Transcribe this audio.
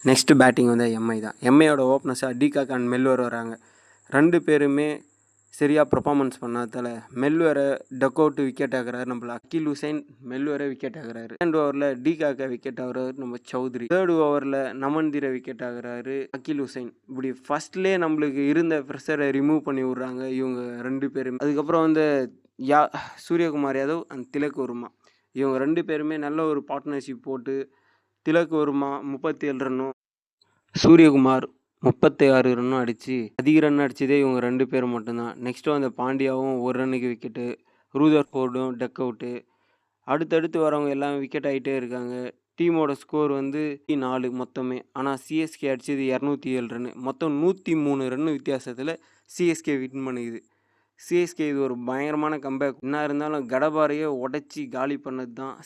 Next batting வந்து Mi தான். எம்ஐயோட ஓப்பனர்ஸாக de Kock and மெல்வர் வராங்க. 2 பேருமே சரியாக பெர்ஃபார்மன்ஸ் பண்ணாததால மெல்வரை டக் அவுட் விக்கெட் ஆகுறாரு நம்மள அக்கீல் ஹுசைன். மெல்வரை விக்கெட் ஆகுறாரு. 2nd ஓவரில் டிகாக்கை விக்கெட் ஆகுறாரு நம்ம சௌத்ரி. 3rd ஓவரில் நமன்தீரை விக்கெட் ஆகுறாரு அக்கீல் ஹுசைன். இப்படி ஃபர்ஸ்ட்லேயே நம்மளுக்கு இருந்த ப்ரெஷரை ரிமூவ் பண்ணி விட்றாங்க இவங்க 2 பேருமே. அதுக்கப்புறம் வந்து சூரியகுமார் யாதவ் அண்ட் திலக் வர்மா இவங்க 2 பேருமே நல்ல ஒரு பார்ட்னர்ஷிப் போட்டு திலக் வர்மா 37 ரன்னும் சூரியகுமார் 36 ரன்னும் அடித்து அதிக ரன் அடித்ததே இவங்க 2 பேர் மட்டும்தான். நெக்ஸ்ட்டு அந்த பாண்டியாவும் 1 ரன்னுக்கு விக்கெட்டு, ரூதர்ஃபோர்டும் டக் அவுட்டு. அடுத்தடுத்து வரவங்க எல்லாம் விக்கெட் ஆகிட்டே இருக்காங்க. டீமோட ஸ்கோர் வந்து 4 மொத்தமே. ஆனால் சிஎஸ்கே அடித்தது 207 ரன்னு. மொத்தம் 103 ரன்னு வித்தியாசத்தில் சிஎஸ்கே வின் பண்ணிக்குது. சிஎஸ்கே இது ஒரு பயங்கரமான கம்பேக். என்ன இருந்தாலும் கடபாரையே உடச்சி காலி பண்ணது தான்